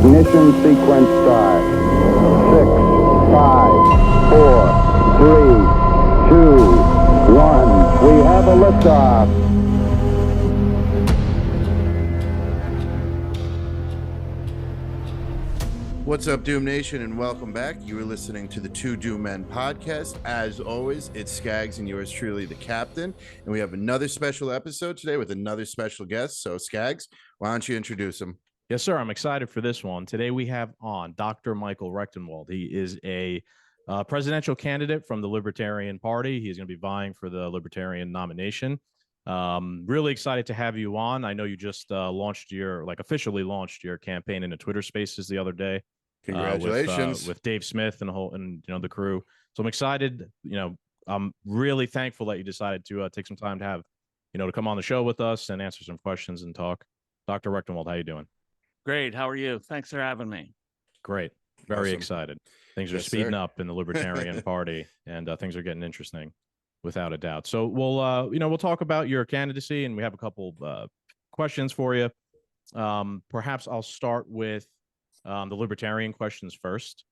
Ignition sequence start. 6, 5, 4, 3, 2, 1. We have a liftoff. What's up, Doom Nation, and welcome back. You are listening to the Two Doom Men podcast. As always, it's Skaggs and yours truly, the Captain. And we have another special episode today with another special guest. So, Skaggs, why don't you introduce him? Yes, sir. I'm excited for this one. Today we have on Dr. Michael Rectenwald. He is a presidential candidate from the Libertarian Party. He's going to be vying for the Libertarian nomination. Really excited to have you on. I know you just officially launched your campaign in the Twitter Spaces the other day. Congratulations. With Dave Smith and the crew. So I'm excited. I'm really thankful that you decided to take some time to have, to come on the show with us and answer some questions and talk. Dr. Rectenwald, how you doing? Great. How are you? Thanks for having me. Great. Very Awesome. Excited. Things are speeding up in the Libertarian Party, and things are getting interesting, without a doubt. So we'll talk about your candidacy, and we have a couple questions for you. Perhaps I'll start with the libertarian questions first.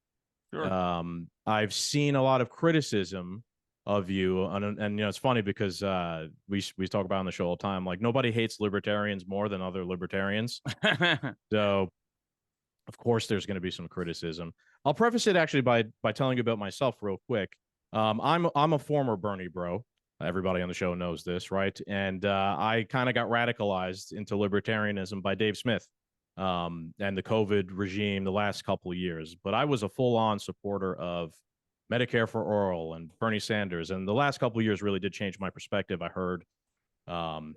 Sure. I've seen a lot of criticism of you, and it's funny because we talk about on the show all the time, like nobody hates libertarians more than other libertarians. So of course there's going to be some criticism. I'll preface it actually by telling you about myself real quick. I'm a former Bernie bro. Everybody on the show knows this, right? And I kind of got radicalized into libertarianism by Dave Smith and the COVID regime the last couple of years. But I was a full-on supporter of Medicare for All and Bernie Sanders. And the last couple of years really did change my perspective. I heard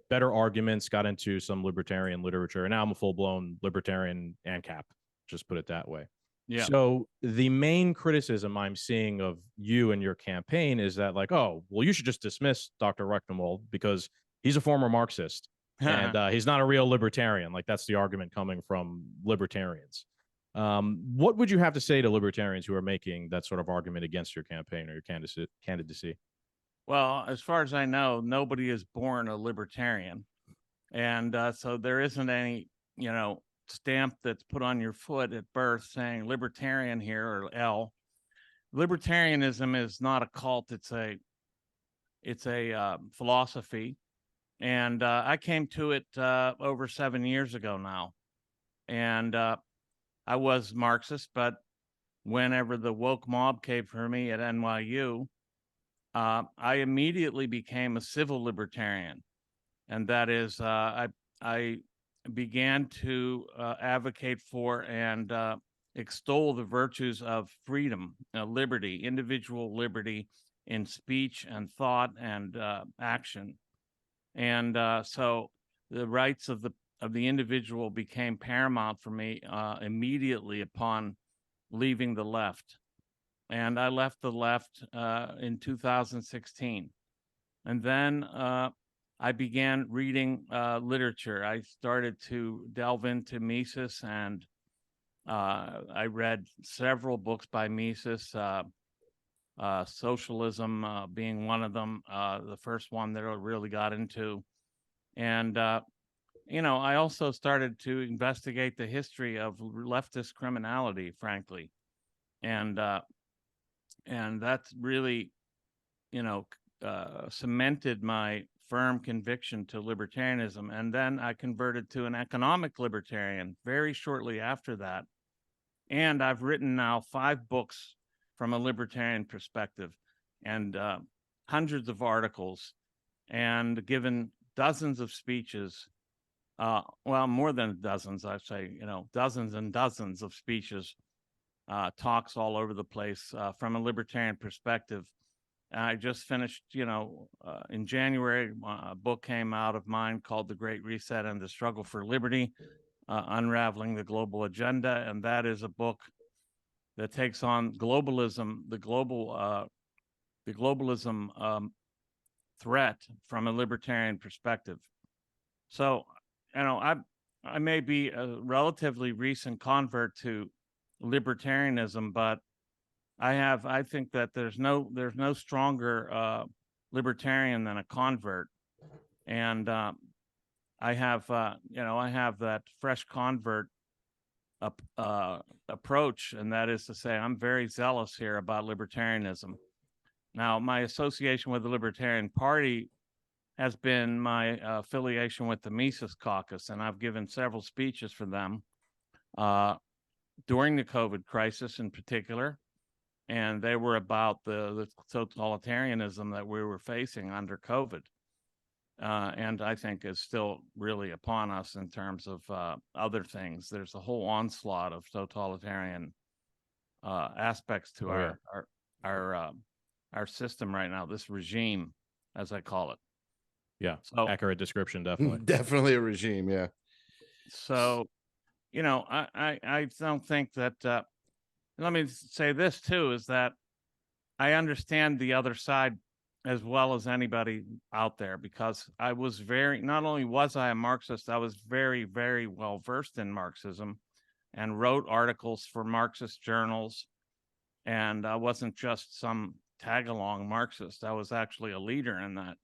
better arguments, got into some libertarian literature, and now I'm a full-blown libertarian ANCAP, just put it that way. Yeah. So the main criticism I'm seeing of you and your campaign is that, like, oh, well, you should just dismiss Dr. Rectenwald because he's a former Marxist and he's not a real libertarian. Like, that's the argument coming from libertarians. What would you have to say to libertarians who are making that sort of argument against your campaign or your candidacy? Well, as far as I know, nobody is born a libertarian. And so there isn't any, stamp that's put on your foot at birth saying libertarian here or L. Libertarianism is not a cult. It's a philosophy. And I came to it over 7 years ago now. And I was Marxist, but whenever the woke mob came for me at NYU, I immediately became a civil libertarian. And that is, I began to advocate for and extol the virtues of freedom, liberty, individual liberty in speech and thought and action. And so the rights of the individual became paramount for me immediately upon leaving the left. And I left the left in 2016. And then I began reading literature. I started to delve into Mises, and I read several books by Mises, Socialism being one of them, the first one that I really got into. And, I also started to investigate the history of leftist criminality, frankly. And that's really, cemented my firm conviction to libertarianism. And then I converted to an economic libertarian very shortly after that. And I've written now 5 books from a libertarian perspective and hundreds of articles and given dozens of speeches. Well, more than dozens, I say, dozens and dozens of speeches, talks all over the place from a libertarian perspective. I just finished, in January, a book came out of mine called The Great Reset and the Struggle for Liberty, Unraveling the Global Agenda. And that is a book that takes on globalism, the globalism threat from a libertarian perspective. So, I may be a relatively recent convert to libertarianism, but I think that there's no stronger libertarian than a convert, and I have that fresh convert approach, and that is to say, I'm very zealous here about libertarianism. Now, my association with the Libertarian Party has been my affiliation with the Mises Caucus, and I've given several speeches for them during the COVID crisis in particular, and they were about the totalitarianism that we were facing under COVID, and I think is still really upon us in terms of other things. There's a whole onslaught of totalitarian aspects to our system right now, this regime, as I call it. Yeah, so accurate description, definitely. Definitely a regime, yeah. So, I don't think that, let me say this too, is that I understand the other side as well as anybody out there, because I was not only was I a Marxist, I was very, very well versed in Marxism and wrote articles for Marxist journals. And I wasn't just some tag-along Marxist. I was actually a leader in that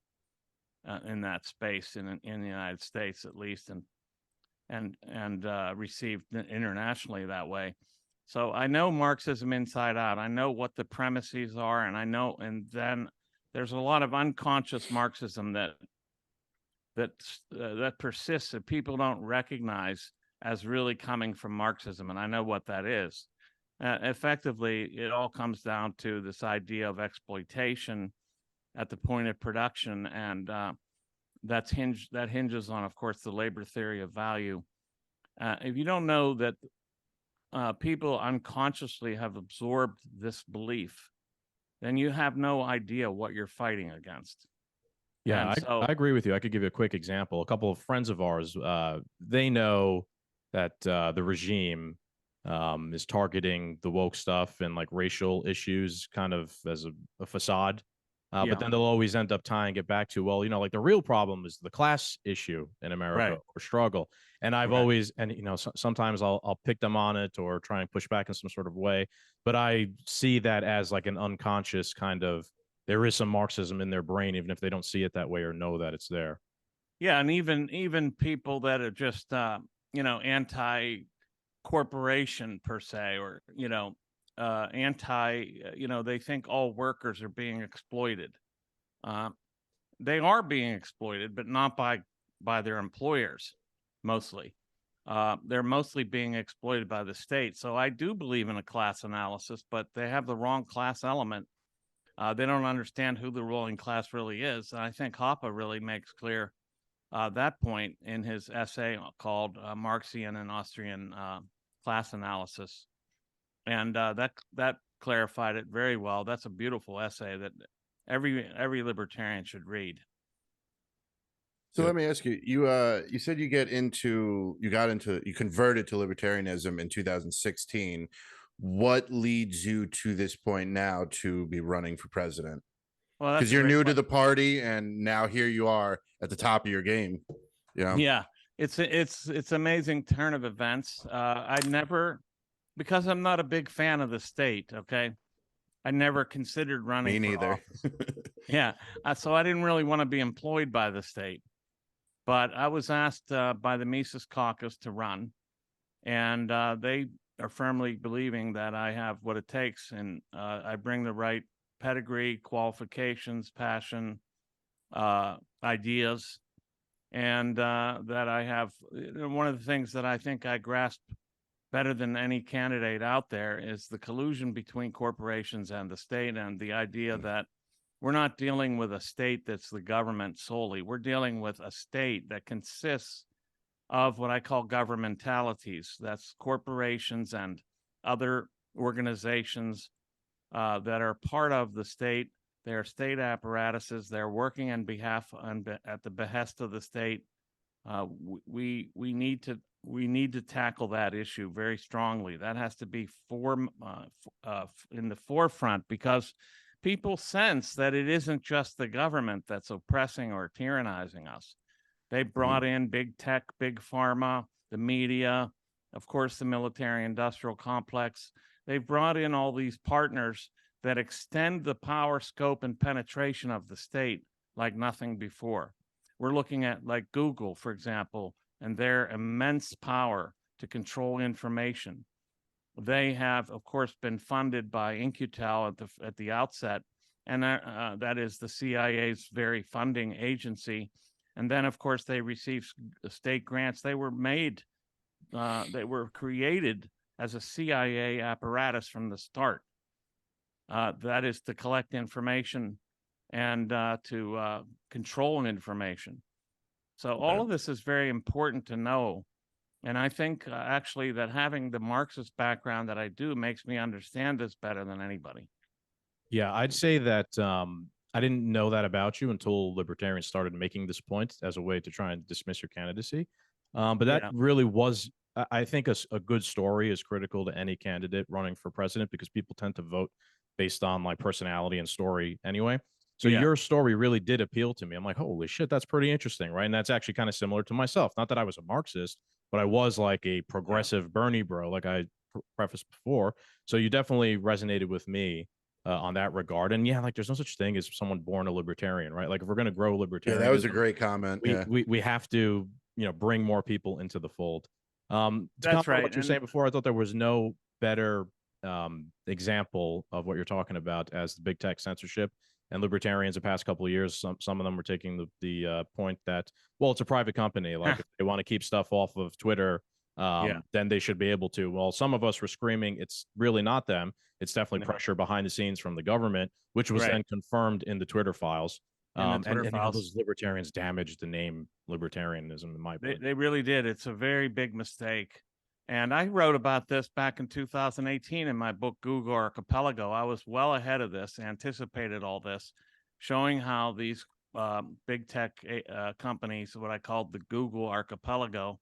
space in the United States, at least, and received internationally that way. So I know Marxism inside out. I know what the premises are, and then there's a lot of unconscious Marxism that persists, that people don't recognize as really coming from Marxism, and I know what that is. Effectively, it all comes down to this idea of exploitation at the point of production, and that hinges on, of course, the labor theory of value. If you don't know that people unconsciously have absorbed this belief, then you have no idea what you're fighting against. Yeah, I agree with you. I could give you a quick example. A couple of friends of ours, they know that the regime is targeting the woke stuff and like racial issues kind of as a facade. But then they'll always end up tying it back to, well, like the real problem is the class issue in America, or struggle. And I've always, and sometimes I'll pick them on it or try and push back in some sort of way. But I see that as like an unconscious kind of, there is some Marxism in their brain, even if they don't see it that way or know that it's there. Yeah, and even people that are just anti-corporation per se, or they think all workers are being exploited. They are being exploited, but not by their employers, mostly. They're mostly being exploited by the state. So I do believe in a class analysis, but they have the wrong class element. They don't understand who the ruling class really is. And I think Hoppe really makes clear that point in his essay called Marxian and Austrian Class Analysis. And that clarified it very well. That's a beautiful essay that every libertarian should read. So let me ask you, you said you converted to libertarianism in 2016. What leads you to this point now to be running for president? Well, because you're new to the party, and now here you are at the top of your game. Yeah, it's amazing turn of events. Because I'm not a big fan of the state. Okay, I never considered running. Me neither. Yeah, so I didn't really want to be employed by the state, but I was asked by the Mises Caucus to run, and they are firmly believing that I have what it takes, and I bring the right pedigree, qualifications, passion, ideas, and that I have. One of the things that I think I grasp better than any candidate out there is the collusion between corporations and the state, and the idea that we're not dealing with a state that's the government solely. We're dealing with a state that consists of what I call governmentalities. That's corporations and other organizations that are part of the state. They're state apparatuses. They're working on behalf at the behest of the state. We need to tackle that issue very strongly. That has to be in the forefront, because people sense that it isn't just the government that's oppressing or tyrannizing us. They brought in big tech, big pharma, the media, of course, the military-industrial complex. They've brought in all these partners that extend the power, scope, and penetration of the state like nothing before. We're looking at like Google, for example, and their immense power to control information. They have, of course, been funded by In-Q-Tel at the outset, and that is the CIA's very funding agency. And then, of course, they received state grants. They were created as a CIA apparatus from the start. That is to collect information and to control information. So all of this is very important to know. And I think actually that having the Marxist background that I do makes me understand this better than anybody. Yeah, I'd say that I didn't know that about you until libertarians started making this point as a way to try and dismiss your candidacy. But that really was, I think, a good story is critical to any candidate running for president, because people tend to vote based on like personality and story anyway. So your story really did appeal to me. I'm like, holy shit, that's pretty interesting, right? And that's actually kind of similar to myself. Not that I was a Marxist, but I was like a progressive Bernie bro, like I prefaced before. So you definitely resonated with me on that regard. And yeah, like there's no such thing as someone born a libertarian, right? Like if we're going to grow libertarianism, that was a great comment. We have to, bring more people into the fold. That's right. What you're saying before, I thought there was no better example of what you're talking about as the big tech censorship. And libertarians the past couple of years, some of them were taking the point that, well, it's a private company. Like if they want to keep stuff off of Twitter, then they should be able to. Well, some of us were screaming, it's really not them. It's definitely pressure behind the scenes from the government, which was then confirmed in the Twitter files. And those libertarians damaged the name libertarianism, in my opinion. They really did. It's a very big mistake. And I wrote about this back in 2018 in my book, Google Archipelago. I was well ahead of this, anticipated all this, showing how these big tech companies, what I called the Google Archipelago.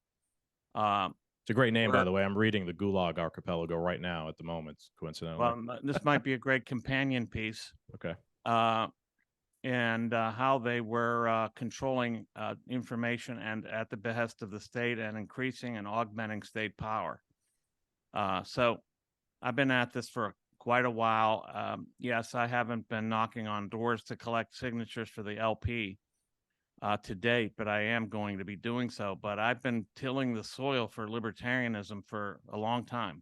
It's a great name, by the way. I'm reading the Gulag Archipelago right now at the moment, coincidentally. Well, this might be a great companion piece. Okay. And how they were controlling information and at the behest of the state and increasing and augmenting state power. So I've been at this for quite a while. Yes, I haven't been knocking on doors to collect signatures for the LP to date, but I am going to be doing so. But I've been tilling the soil for libertarianism for a long time.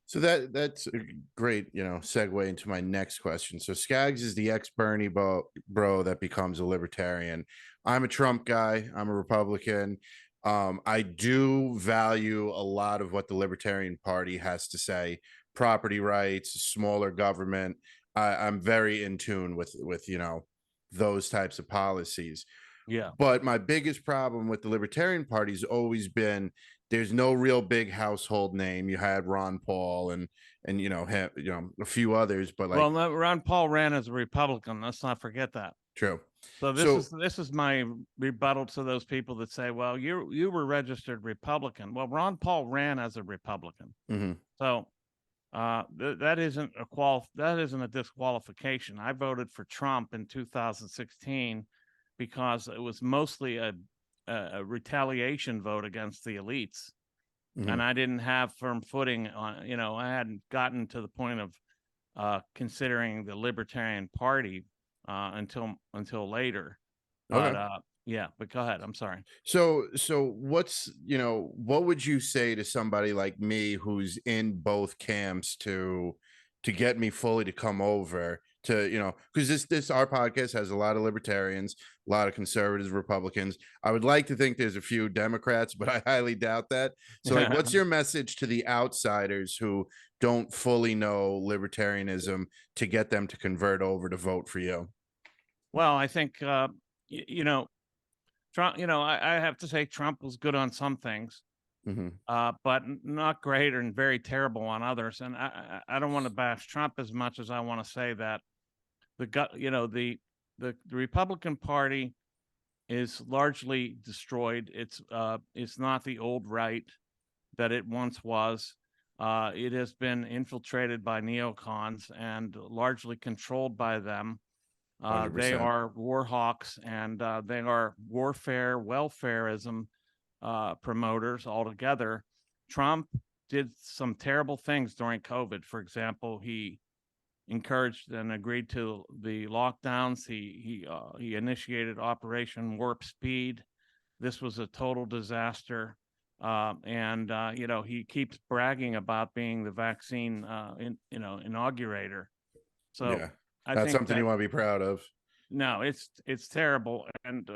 So that's a great, segue into my next question. So Skaggs is the ex-Bernie bro that becomes a libertarian. I'm a Trump guy. I'm a Republican. I do value a lot of what the Libertarian Party has to say. Property rights, smaller government. I'm very in tune with those types of policies. Yeah. But my biggest problem with the Libertarian Party has always been there's no real big household name. You had Ron Paul and a few others, but Ron Paul ran as a Republican. Let's not forget that. True. So this is my rebuttal to those people that say, well, you were registered Republican. Well, Ron Paul ran as a Republican. Mm-hmm. So that isn't a disqualification. I voted for Trump in 2016 because it was mostly a retaliation vote against the elites. Mm-hmm. And I didn't have firm footing on, I hadn't gotten to the point of considering the Libertarian Party until later. Okay. But but go ahead. I'm sorry. So what's, what would you say to somebody like me who's in both camps to get me fully to come over to, because this our podcast has a lot of libertarians, a lot of conservatives, Republicans. I would like to think there's a few Democrats, but I highly doubt that. So like, what's your message to the outsiders who don't fully know libertarianism to get them to convert over to vote for you? Well, I think, Trump, I have to say Trump was good on some things, but not great and very terrible on others. And I don't want to bash Trump as much as I want to say that the Republican Party is largely destroyed. It's not the old right that it once was. It has been infiltrated by neocons and largely controlled by them. They are war hawks and they are warfare, welfareism promoters altogether. Trump did some terrible things during COVID. For example, he encouraged and agreed to the lockdowns. He initiated Operation Warp Speed. This was a total disaster. He keeps bragging about being the vaccine, inaugurator. So Yeah, I not think something that, you want to be proud of. no, it's terrible. And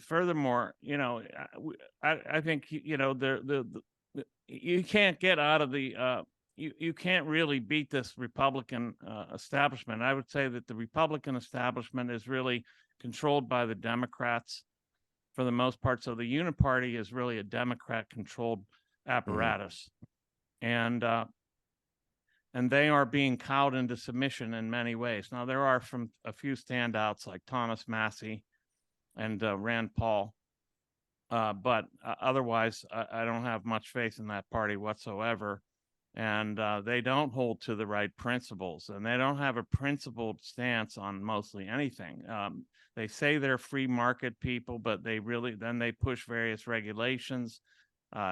furthermore, I think, you can't get out of the, you can't really beat this Republican establishment. I would say that the Republican establishment is really controlled by the Democrats for the most part. So the Uniparty is really a Democrat-controlled apparatus, and they are being cowed into submission in many ways. Now there are from a few standouts like Thomas Massie and Rand Paul, but otherwise, I don't have much faith in that party whatsoever. And they don't hold to the right principles, and they don't have a principled stance on mostly anything. They say they're free market people, but they push various regulations.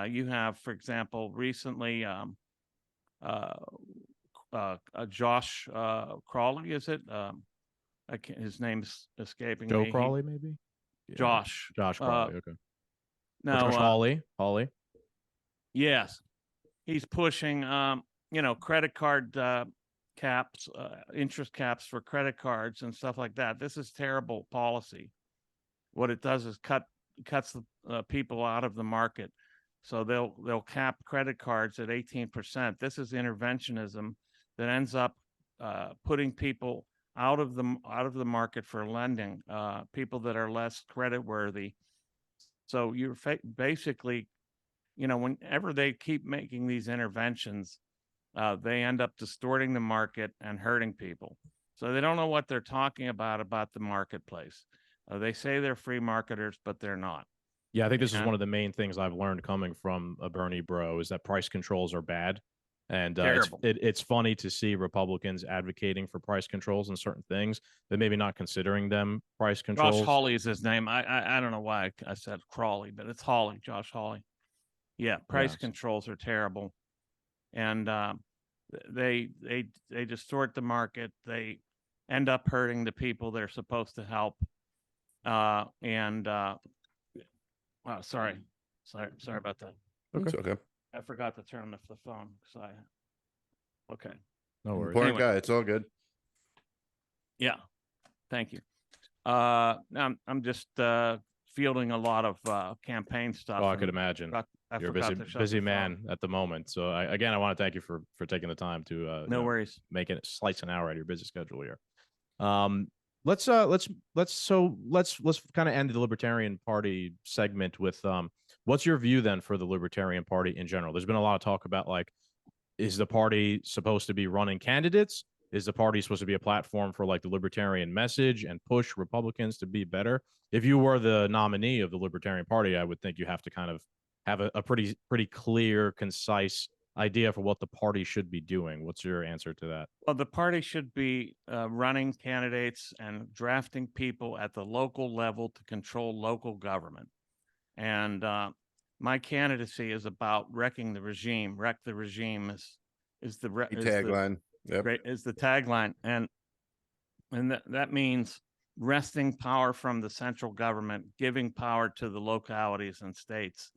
You have, for example, recently Josh Crawley, is it? His name's escaping Joe me. Crawley, maybe. Yeah. Josh Crawley. Okay. No, Josh Hawley. Yes, he's pushing, credit card caps, interest caps for credit cards and stuff like that. This is terrible policy. What it does is cuts the people out of the market. So they'll cap credit cards at 18%. This is interventionism that ends up putting people out of the market for lending, people that are less credit worthy. So you're basically, whenever they keep making these interventions, they end up distorting the market and hurting people. So they don't know what they're talking about the marketplace. They say they're free marketers, but they're not. Yeah, I think this is one of the main things I've learned coming from a Bernie bro is that price controls are bad. And it's funny to see Republicans advocating for price controls in certain things, but maybe not considering them price controls. Josh Hawley is his name. I don't know why I said Crawley, but it's Hawley, Josh Hawley. Yeah, price controls are terrible, and they distort the market. They end up hurting the people they're supposed to help. Sorry about that. Okay. It's okay. I forgot to turn off the phone. Okay. No worries. Important guy. It's all good. Yeah. Thank you. I'm just fielding a lot of campaign stuff. Oh, I could imagine. You're a busy man at the moment. So I want to thank you for taking the time to no worries, make it slice an hour out of your busy schedule here. Let's kind of end the Libertarian Party segment with what's your view then for the Libertarian Party in general? There's been a lot of talk about is the party supposed to be running candidates? Is the party supposed to be a platform for the libertarian message and push Republicans to be better? If you were the nominee of the Libertarian Party, I would think you have to kind of have a pretty clear, concise idea for what the party should be doing. What's your answer to that? Well, the party should be running candidates and drafting people at the local level to control local government. And my candidacy is about wrecking the regime. Wreck the regime is the tagline. Is the tagline, and that means wresting power from the central government, giving power to the localities and states.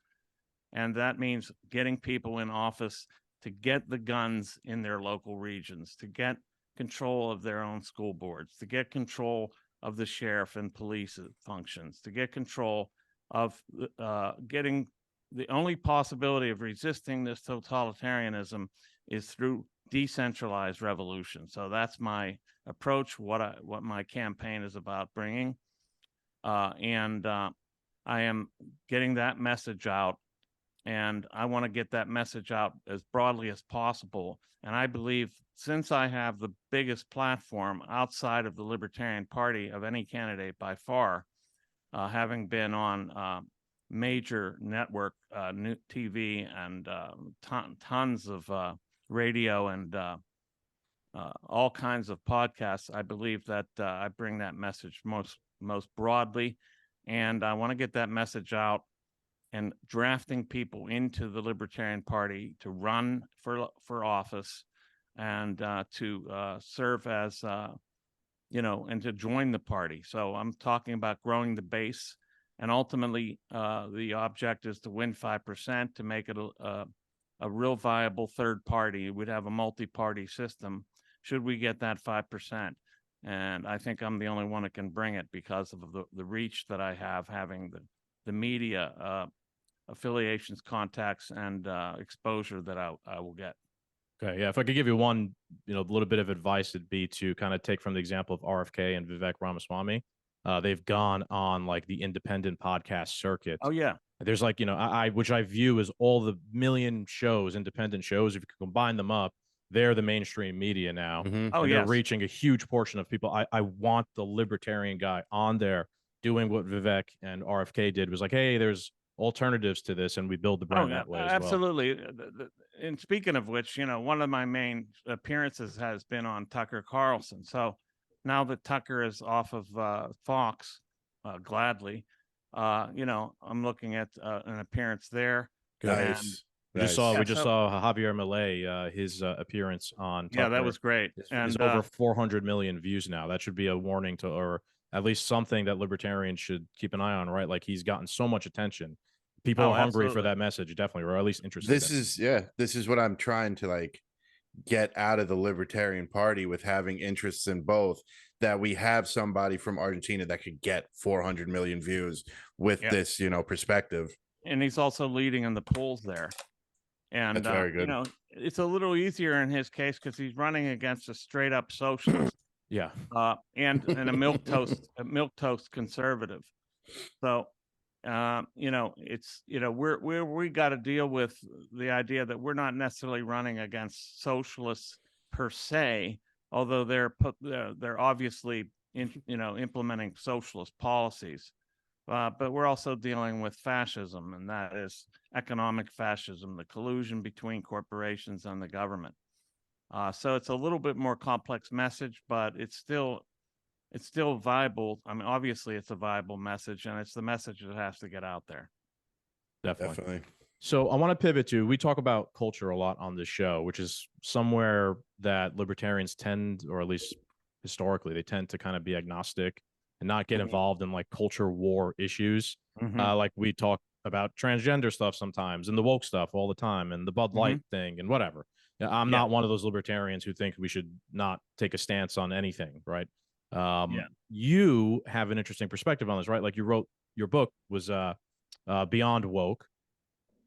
And that means getting people in office to get the guns in their local regions, to get control of their own school boards, to get control of the sheriff and police functions, to get control of getting the only possibility of resisting this totalitarianism is through decentralized revolution. So that's my approach, what my campaign is about bringing. And I am getting that message out. And I want to get that message out as broadly as possible. And I believe since I have the biggest platform outside of the Libertarian Party of any candidate by far, having been on major network TV and tons of radio and all kinds of podcasts, I believe that I bring that message most broadly. And I want to get that message out and drafting people into the Libertarian Party to run for office and to serve as, and to join the party. So I'm talking about growing the base And ultimately, the object is to win 5% to make it a real viable third party. We'd have a multi-party system should we get that 5%. And I think I'm the only one that can bring it because of the reach that I have, having the media affiliations, contacts, and exposure that I will get. Okay, yeah. If I could give you one, little bit of advice, it'd be to kind of take from the example of RFK and Vivek Ramaswamy. They've gone on like the independent podcast circuit. Oh yeah. There's like, which I view as all the million shows, independent shows. If you could combine them up, they're the mainstream media now. Mhm. Oh and yes. they're reaching a huge portion of people. I want the libertarian guy on there doing what Vivek and RFK did. Was like, hey, there's alternatives to this, and we build the brand that way as absolutely. And speaking of which, one of my main appearances has been on Tucker Carlson. So now that Tucker is off of Fox, gladly, I'm looking at an appearance there. Nice. We just saw Javier Milei, his appearance on Tucker. Yeah, that was great. It's over 400 million views now. That should be a warning to, or at least something that libertarians should keep an eye on, right? Like, he's gotten so much attention. People are hungry for that message, definitely, or at least interested. This is what I'm trying to like get out of the Libertarian Party, with having interests in both, that we have somebody from Argentina that could get 400 million views with this, perspective. And he's also leading in the polls there. And that's very good. It's a little easier in his case because he's running against a straight up socialist. Yeah. And a milquetoast conservative. So it's we got to deal with the idea that we're not necessarily running against socialists per se, although they're obviously implementing socialist policies. But we're also dealing with fascism, and that is economic fascism, the collusion between corporations and the government. So it's a little bit more complex message, but it's still viable. I mean, obviously it's a viable message, and it's the message that has to get out there. Definitely. So I want to pivot to, we talk about culture a lot on this show, which is somewhere that libertarians tend, or at least historically, they tend to kind of be agnostic and not get involved in like culture war issues. Like we talk about transgender stuff sometimes and the woke stuff all the time and the Bud Light thing and whatever. I'm not one of those libertarians who think we should not take a stance on anything, right? You have an interesting perspective on this, right? Like, you wrote, your book was Beyond Woke.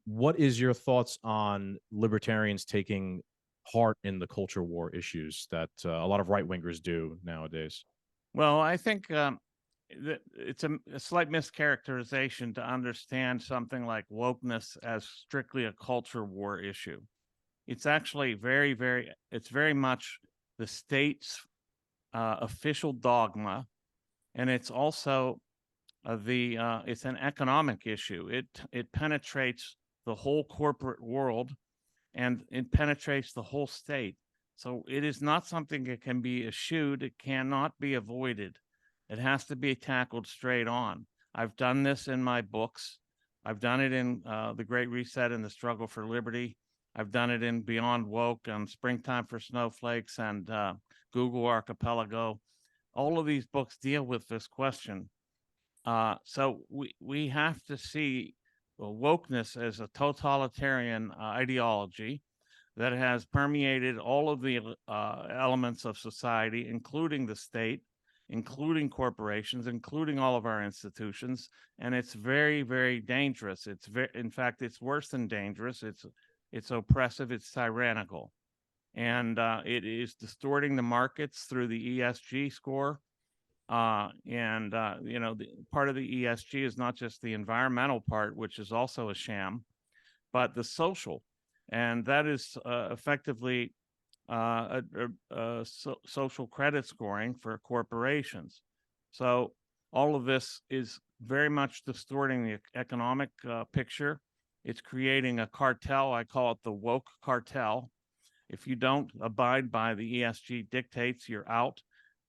What is your thoughts on libertarians taking part in the culture war issues that a lot of right-wingers do nowadays? Well, I think it's a slight mischaracterization to understand something like wokeness as strictly a culture war issue. It's actually it's very much the state's official dogma, and it's also it's an economic issue. It penetrates the whole corporate world, and it penetrates the whole state. So it is not something that can be eschewed. It cannot be avoided. It has to be tackled straight on. I've done this in my books. I've done it in The Great Reset and the Struggle for Liberty. I've done it in Beyond Woke, Springtime for Snowflakes, and Google Archipelago. All of these books deal with this question. So we have to see wokeness as a totalitarian ideology that has permeated all of the elements of society, including the state, including corporations, including all of our institutions. And it's very, very dangerous. In fact, it's worse than dangerous. It's oppressive, it's tyrannical. And it is distorting the markets through the ESG score. Part of the ESG is not just the environmental part, which is also a sham, but the social. And that is effectively social credit scoring for corporations. So all of this is very much distorting the economic picture. It's creating a cartel. I call it the woke cartel. If you don't abide by the ESG dictates, you're out.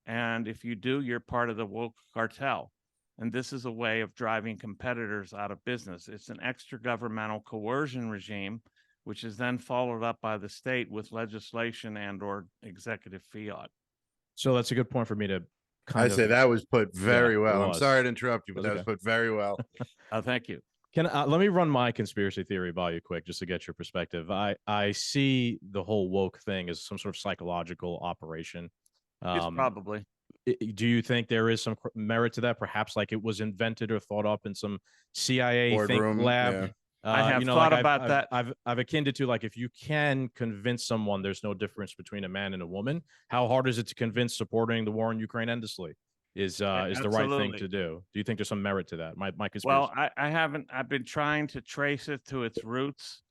And if you do, you're part of the woke cartel. And this is a way of driving competitors out of business. It's an extra governmental coercion regime, which is then followed up by the state with legislation and or executive fiat. So that's a good point for me to I say that was put very it well. I'm was. sorry to interrupt you, but That's that was okay. put very well. Thank you. Let me run my conspiracy theory by you quick, just to get your perspective. I see the whole woke thing as some sort of psychological operation. It's probably. Do you think there is some merit to that? Perhaps like it was invented or thought up in some CIA think Boardroom, lab. yeah. I have you know, thought like about that. I've akin to like, if you can convince someone there's no difference between a man and a woman, how hard is it to convince supporting the war in Ukraine endlessly is the right thing Absolutely. to do? Do you think there's some merit to that? My conspiracy. Well, I haven't. I've been trying to trace it to its roots,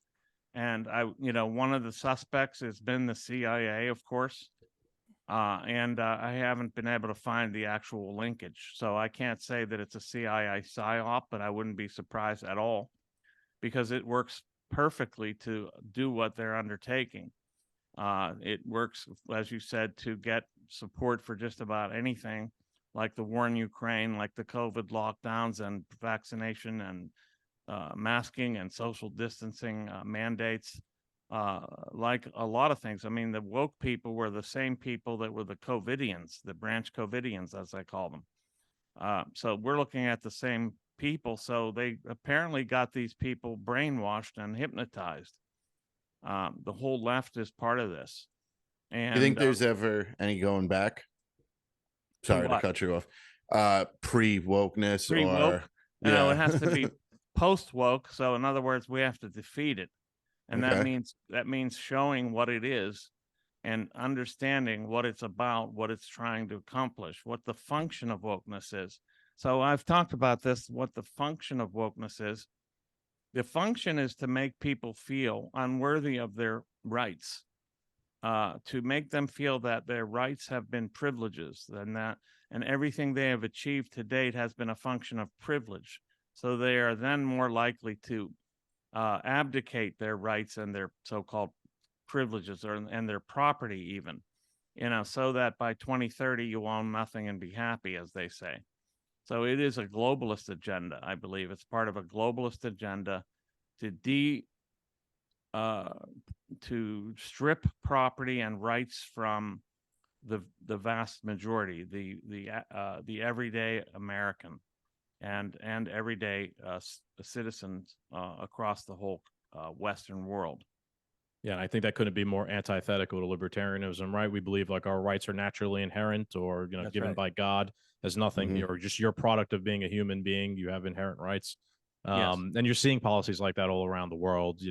and one of the suspects has been the CIA, of course, and I haven't been able to find the actual linkage. So I can't say that it's a CIA psyop, but I wouldn't be surprised at all, because it works perfectly to do what they're undertaking. It works, as you said, to get support for just about anything, like the war in Ukraine, like the COVID lockdowns and vaccination and masking and social distancing mandates, like a lot of things. I mean, the woke people were the same people that were the COVIDians, the branch COVIDians, as I call them. So we're looking at the same people. So they apparently got these people brainwashed and hypnotized. The whole left is part of this. And You think there's ever any going back? Sorry to cut you off. Pre-wokeness pre-woke? or No, it has to be post-woke. So in other words, we have to defeat it. And Okay. that means showing what it is and understanding what it's about, what it's trying to accomplish, what the function of wokeness is. So I've talked about this, what the function of wokeness is. The function is to make people feel unworthy of their rights, to make them feel that their rights have been privileges, and everything they have achieved to date has been a function of privilege. So they are then more likely to abdicate their rights and their so-called privileges and their property even, so that by 2030 you own nothing and be happy, as they say. So it is a globalist agenda. I believe it's part of a globalist agenda to strip property and rights from the vast majority, the everyday American and everyday citizens across the whole Western world. Yeah, and I think that couldn't be more antithetical to libertarianism, right? We believe like our rights are naturally inherent, or That's given right. by God as nothing, Mhm. or just your product of being a human being. You have inherent rights, Yes. and you're seeing policies like that all around the world.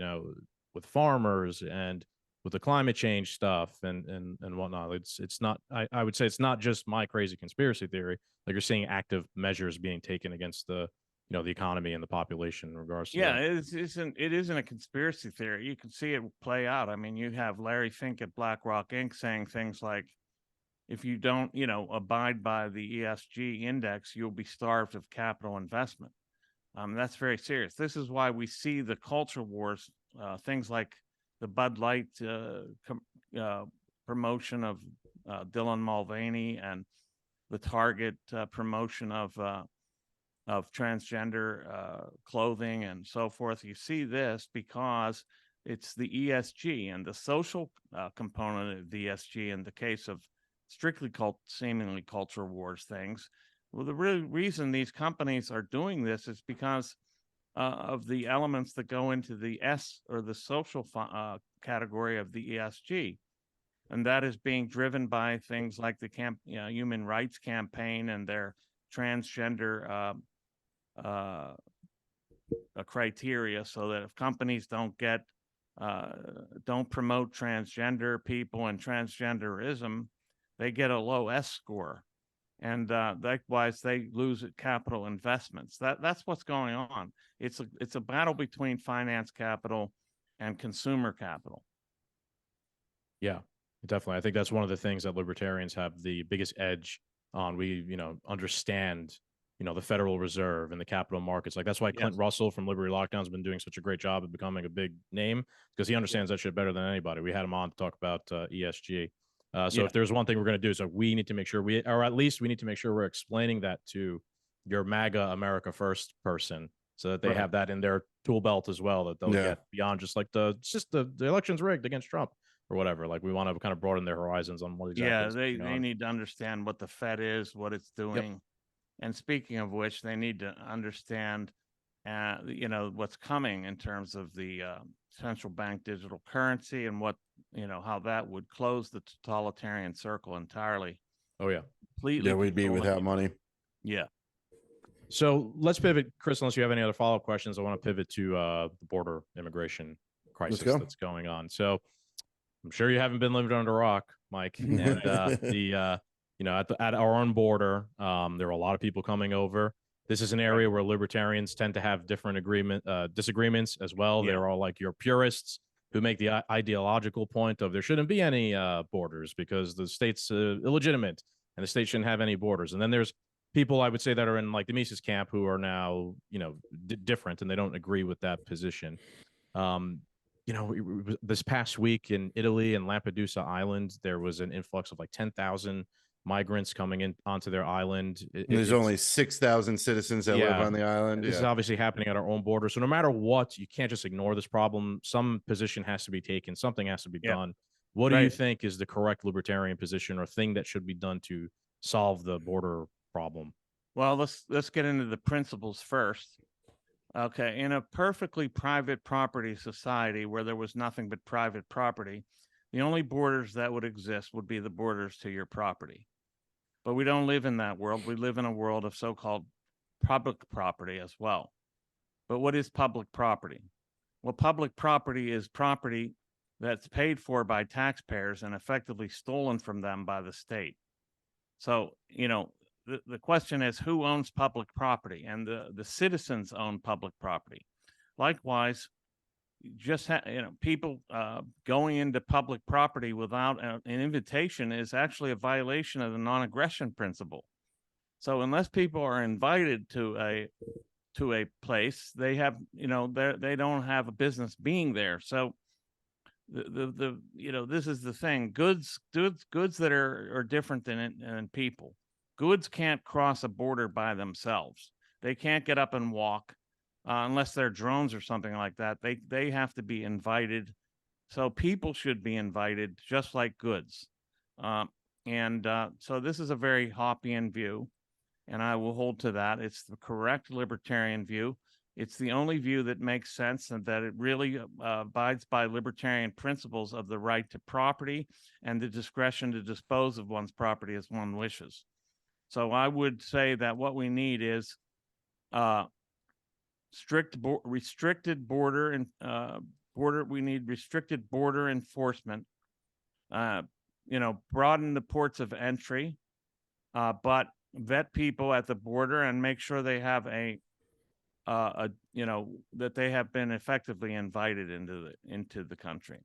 With farmers and with the climate change stuff and whatnot. It's not. I would say it's not just my crazy conspiracy theory. Like, you're seeing active measures being taken against the economy and the population in regards to Yeah, that. it isn't a conspiracy theory. You can see it play out. I mean, you have Larry Fink at BlackRock Inc. saying things like, if you don't, abide by the ESG index, you'll be starved of capital investment. That's very serious. This is why we see the culture wars, things like the Bud Light promotion of Dylan Mulvaney and the Target promotion of transgender clothing and so forth. You see this because it's the ESG and the social component of the ESG in the case of strictly seemingly culture wars things. Well, the real reason these companies are doing this is because of the elements that go into the S, or the social category of the ESG. And that is being driven by things like the Human Rights Campaign and their transgender criteria, so that if companies don't promote transgender people and transgenderism, they get a low S score, and likewise they lose capital investments. That's what's going on. It's a battle between finance capital and consumer capital. Yeah, definitely. I think that's one of the things that libertarians have the biggest edge on. We, understand, the Federal Reserve and the capital markets. Like, that's why Clint Russell from Liberty Lockdown has been doing such a great job of becoming a big name, because he understands that shit better than anybody. We had him on to talk about ESG. So if there's one thing we're going to do, is we need to make sure or at least we need to make sure we're explaining that to your MAGA America First person, so that they have that in their tool belt as well, that they'll get beyond just like the election's rigged against Trump. or whatever. Like we want to kind of broaden their horizons on what exactly. Yeah, is they going on. need to understand what the Fed is, what it's doing. And speaking of which, they need to understand, what's coming in terms of the central bank digital currency and what, how that would close the totalitarian circle entirely. Oh yeah, Completely. Yeah, we'd be controlling without you. money. Yeah. So let's pivot, Chris. Unless you have any other follow-up questions, I want to pivot to the border immigration crisis go. that's going on. So I'm sure you haven't been living under a rock, Mike. And at our own border, there are a lot of people coming over. This is an area where libertarians tend to have different disagreements as well. Yeah. There are like your purists who make the ideological point of there shouldn't be any borders because the state's illegitimate and the state shouldn't have any borders. And then there's people I would say that are in like the Mises camp who are now, different and they don't agree with that position. This past week in Italy and Lampedusa Island, there was an influx of like 10,000 migrants coming in onto their island. There's only 6,000 citizens that live on the island. This is obviously happening at our own border. So no matter what, you can't just ignore this problem. Some position has to be taken. Something has to be done. What do you think is the correct libertarian position or thing that should be done to solve the border problem? Well, let's get into the principles first. Okay, in a perfectly private property society where there was nothing but private property, the only borders that would exist would be the borders to your property. But we don't live in that world. We live in a world of so-called public property as well. But what is public property? Well, public property is property that's paid for by taxpayers and effectively stolen from them by the state. So, the question is who owns public property, and the citizens own public property. Likewise, just people going into public property without an invitation is actually a violation of the non-aggression principle. So unless people are invited to a place, they have they don't have a business being there. So this is the thing. Goods that are different than people. Goods can't cross a border by themselves. They can't get up and walk unless they're drones or something like that. They have to be invited. So people should be invited just like goods. So this is a very Hoppian view, and I will hold to that. It's the correct libertarian view. It's the only view that makes sense and that it really abides by libertarian principles of the right to property and the discretion to dispose of one's property as one wishes. So I would say that what we need is restricted border and border. We need restricted border enforcement. Broaden the ports of entry, but vet people at the border and make sure they have that they have been effectively invited into the country.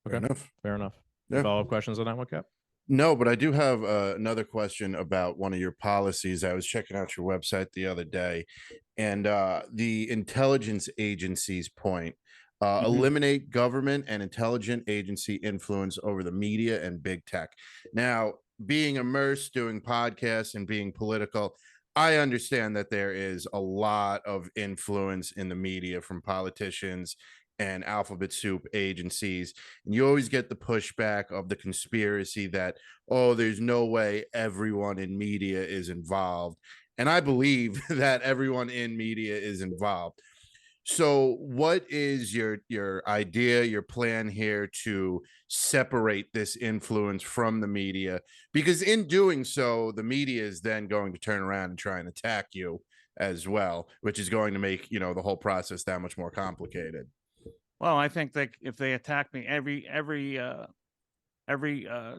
Okay, fair enough. Yeah. Follow-up questions on that one, Cap? No, but I do have another question about one of your policies. I was checking out your website the other day, and the intelligence agencies point, eliminate government and intelligence agency influence over the media and big tech. Now, being immersed, doing podcasts and being political, I understand that there is a lot of influence in the media from politicians and alphabet soup agencies, and you always get the pushback of the conspiracy that, oh, there's no way everyone in media is involved, and I believe that everyone in media is involved. So what is your idea, your plan here to separate this influence from the media? Because in doing so, the media is then going to turn around and try and attack you as well, which is going to make the whole process that much more complicated. Well, I think that if they attack me, every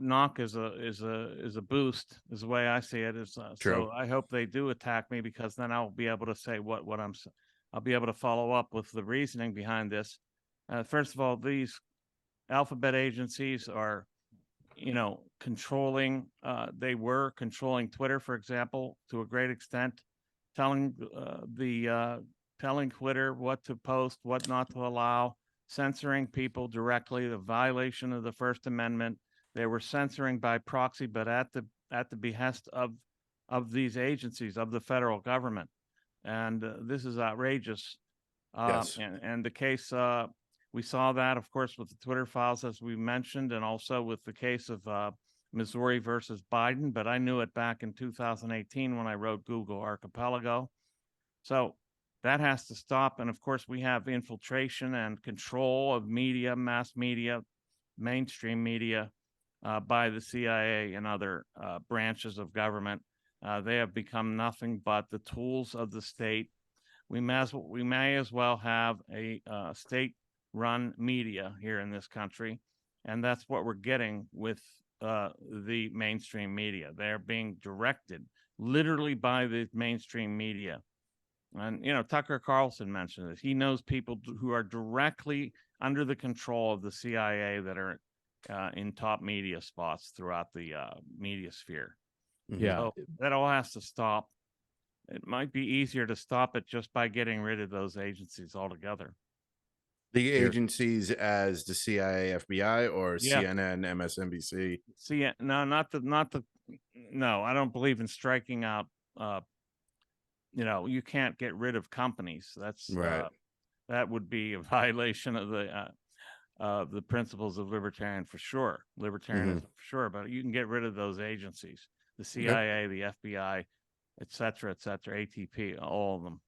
knock is a boost, is the way I see it. So I hope they do attack me, because then I'll be able to say I'll be able to follow up with the reasoning behind this. First of all, these alphabet agencies are, controlling. They were controlling Twitter, for example, to a great extent, telling Twitter what to post, what not to allow, censoring people directly, the violation of the First Amendment. They were censoring by proxy, but at the behest of these agencies, of the federal government. And this is outrageous. Yes. And the case We saw that, of course, with the Twitter files, as we mentioned, and also with the case of Missouri versus Biden. But I knew it back in 2018 when I wrote Google Archipelago. So that has to stop. And of course, we have infiltration and control of media, mass media, mainstream media by the CIA and other branches of government. They have become nothing but the tools of the state. We may as well have a state-run media here in this country, and that's what we're getting with the mainstream media. They're being directed literally by the mainstream media. And, Tucker Carlson mentioned this. He knows people who are directly under the control of the CIA that are in top media spots throughout the media sphere. Yeah. So that all has to stop. It might be easier to stop it just by getting rid of those agencies altogether. The agencies as the CIA, FBI, or Yeah. CNN, MSNBC. No, I don't believe in striking out. You can't get rid of companies. That's right. That would be a violation of the principles of libertarianism for sure. Libertarianism for sure, but you can get rid of those agencies: the CIA, the FBI, et cetera, ATP, all of them.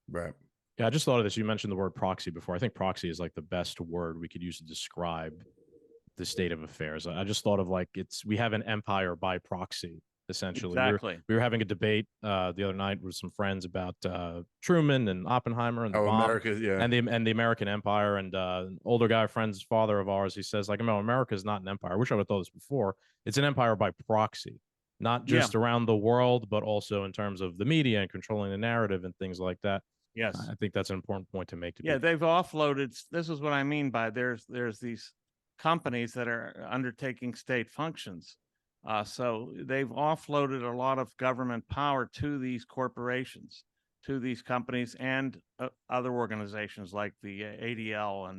Right. Yeah, I just thought of this. You mentioned the word proxy before. I think proxy is like the best word we could use to describe the state of affairs. I just thought of we have an empire by proxy, essentially. Exactly. We were having a debate the other night with some friends about Truman and Oppenheimer and the bomb and the American empire. And an older guy, friend's father of ours, he says, no, America is not an empire. I wish I would have thought this before. It's an empire by proxy, not just around the world, but also in terms of the media and controlling the narrative and things like that. Yes, I think that's an important point to make. They've offloaded. This is what I mean by there's these companies that are undertaking state functions. So they've offloaded a lot of government power to these corporations, to these companies, and other organizations like the ADL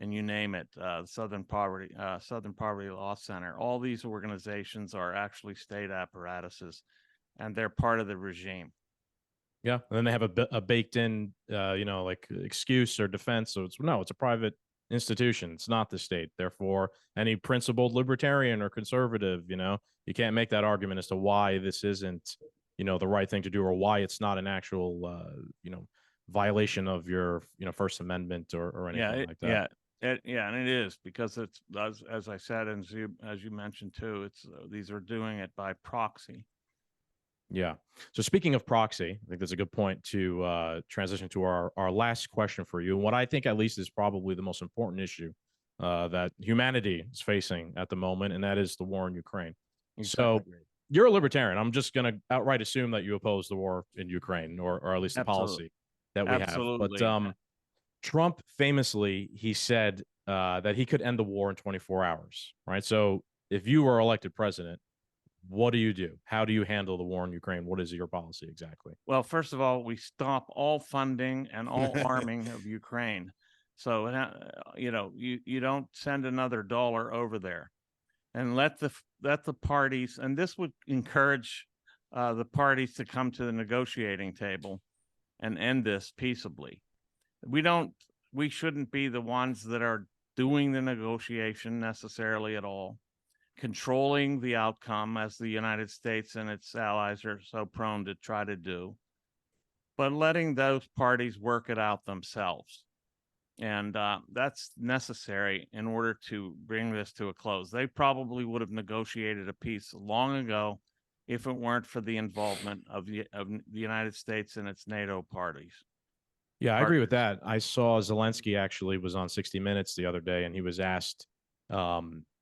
and you name it, Southern Poverty Law Center. All these organizations are actually state apparatuses, and they're part of the regime. Yeah, and then they have a baked-in, excuse or defense. So it's a private institution. It's not the state. Therefore, any principled libertarian or conservative, you can't make that argument as to why this isn't, the right thing to do, or why it's not an actual, violation of your, First Amendment or anything like that. And it is, because it's, as I said, and as you mentioned too, it's these are doing it by proxy. Yeah. So speaking of proxy, I think that's a good point to transition to our last question for you. And what I think at least is probably the most important issue that humanity is facing at the moment, and that is the war in Ukraine. Exactly. So you're a libertarian. I'm just going to outright assume that you oppose the war in Ukraine, or at least the policy that we have. But Trump famously, he said that he could end the war in 24 hours, right? So if you were elected president, what do? How do you handle the war in Ukraine? What is your policy exactly? Well, first of all, we stop all funding and all arming of Ukraine. So, you don't send another dollar over there, and let the parties, and this would encourage the parties to come to the negotiating table and end this peaceably. We shouldn't be the ones that are doing the negotiation necessarily at all, controlling the outcome, as the United States and its allies are so prone to try to do, but letting those parties work it out themselves. And that's necessary in order to bring this to a close. They probably would have negotiated a peace long ago if it weren't for the involvement of the United States and its NATO parties. Yeah, I agree with that. I saw Zelensky actually was on 60 Minutes the other day, and he was asked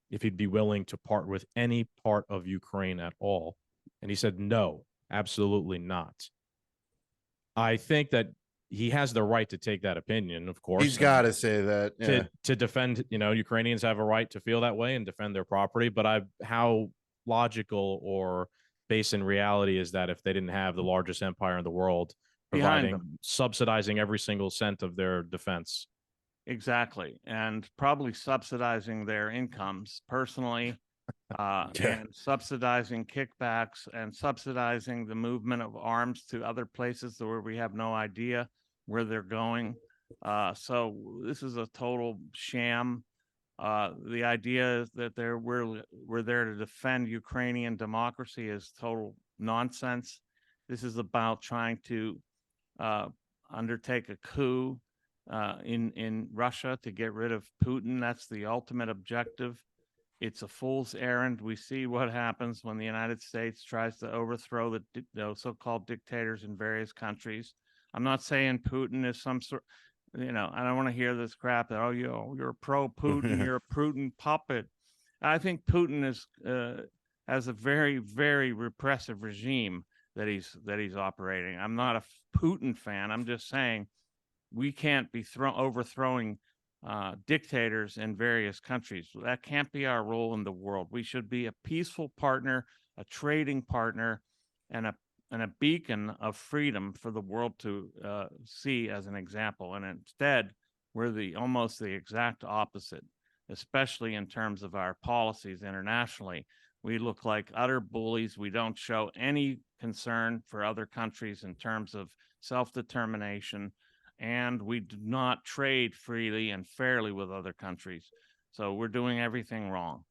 if he'd be willing to part with any part of Ukraine at all. And he said, no, absolutely not. I think that he has the right to take that opinion, of course. He's got to say that. Yeah. To defend, Ukrainians have a right to feel that way and defend their property. But how logical or based in reality is that if they didn't have the largest empire in the world subsidizing every single cent of their defense? Exactly. And probably subsidizing their incomes personally, and subsidizing kickbacks, and subsidizing the movement of arms to other places where we have no idea where they're going. So this is a total sham. The idea is that we're there to defend Ukrainian democracy is total nonsense. This is about trying to undertake a coup in Russia to get rid of Putin. That's the ultimate objective. It's a fool's errand. We see what happens when the United States tries to overthrow the so-called dictators in various countries. I'm not saying Putin is some sort, I don't want to hear this crap that, you're pro-Putin, you're a Putin puppet. I think Putin has a very, very repressive regime that he's operating. I'm not a Putin fan. I'm just saying we can't be overthrowing dictators in various countries. That can't be our role in the world. We should be a peaceful partner, a trading partner, and a beacon of freedom for the world to see as an example. And instead, we're almost the exact opposite, especially in terms of our policies internationally. We look like utter bullies. We don't show any concern for other countries in terms of self-determination, and we do not trade freely and fairly with other countries. So we're doing everything wrong.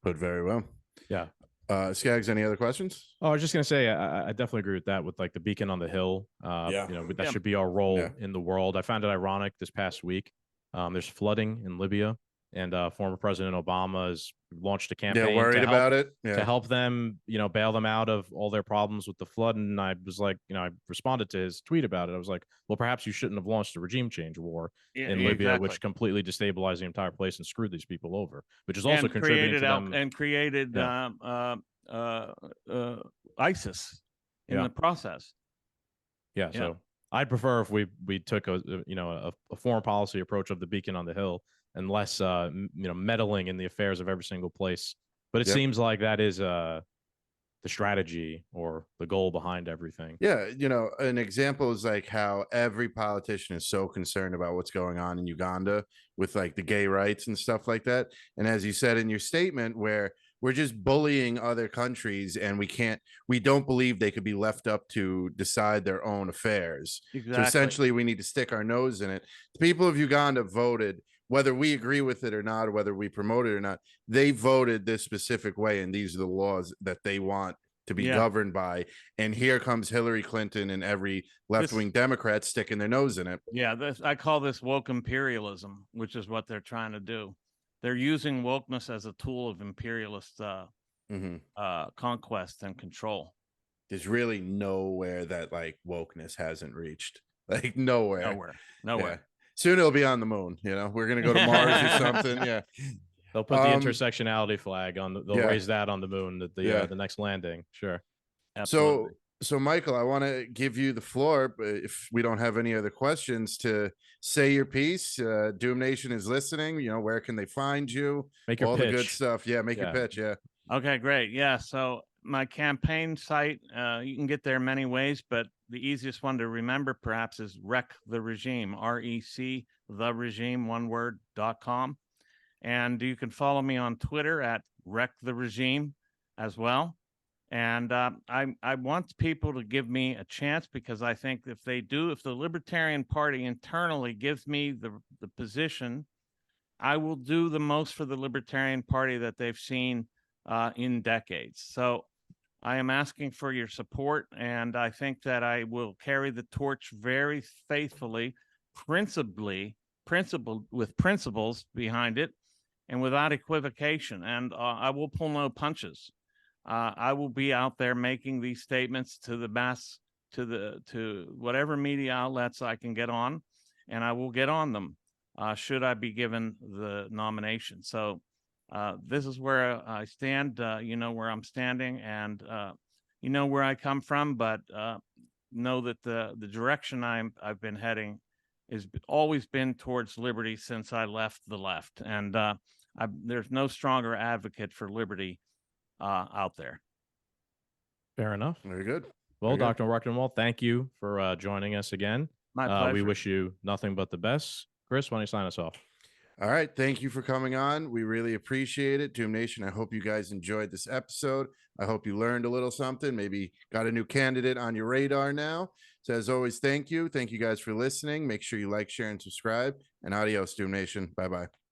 Put very well. Yeah. Skaggs, any other questions? Oh, I was just gonna say, I definitely agree with that. With like the beacon on the hill, that should be our role in the world. I found it ironic this past week. There's flooding in Libya, and former President Obama has launched a campaign. Worried about it to help them, bail them out of all their problems with the flood. And I was like, I responded to his tweet about it. I was like, well, perhaps you shouldn't have launched a regime change war in Libya, which completely destabilized the entire place and screwed these people over, which is also contributing to them and created ISIS in the process. Yeah. So I'd prefer if we took a foreign policy approach of the beacon on the hill and less meddling in the affairs of every single place. But it seems like that is the strategy or the goal behind everything. Yeah, an example is like how every politician is so concerned about what's going on in Uganda with like the gay rights and stuff like that. And as you said in your statement, where we're just bullying other countries and we don't believe they could be left up to decide their own affairs. Exactly. So essentially we need to stick our nose in it. The people of Uganda voted, whether we agree with it or not, or whether we promote it or not, they voted this specific way, and these are the laws that they want to be governed by. And here comes Hillary Clinton and every left-wing Democrat sticking their nose in it. Yeah, I call this woke imperialism, which is what they're trying to do. They're using wokeness as a tool of imperialist conquest and control. There's really nowhere that like wokeness hasn't reached. Like nowhere. Yeah. Soon it'll be on the moon. We're gonna go to Mars or something. Yeah. They'll put the intersectionality flag on. They'll raise that on the moon at the next landing. Sure. Absolutely. So Michael, I want to give you the floor, but if we don't have any other questions, to say your piece. Doom Nation is listening. Where can they find you? Make your all pitch. The good stuff. Yeah, make your pitch. Yeah. Okay, great. Yeah. So my campaign site, you can get there many ways, but the easiest one to remember perhaps is Wreck the Regime, REC the regime, one word.com. And you can follow me on Twitter at Wreck the Regime as well. And I want people to give me a chance, because I think if the Libertarian Party internally gives me the position, I will do the most for the Libertarian Party that they've seen in decades. So I am asking for your support, and I think that I will carry the torch very faithfully, with principles behind it, and without equivocation. And I will pull no punches. I will be out there making these statements to the mass, to whatever media outlets I can get on, and I will get on them should I be given the nomination. So this is where I stand. Where I'm standing, and where I come from, but know that the direction I've been heading has always been towards liberty since I left the left, and there's no stronger advocate for liberty out there. Fair enough. Very good. Well, Dr. Rectenwald, thank you for joining us again. My pleasure. We wish you nothing but the best. Chris, why don't you sign us off? All right. Thank you for coming on. We really appreciate it. Doom Nation, I hope you guys enjoyed this episode. I hope you learned a little something, maybe got a new candidate on your radar now. So as always, thank you. Thank you guys for listening. Make sure you like, share, and subscribe. And adios, Doom Nation. Bye-bye.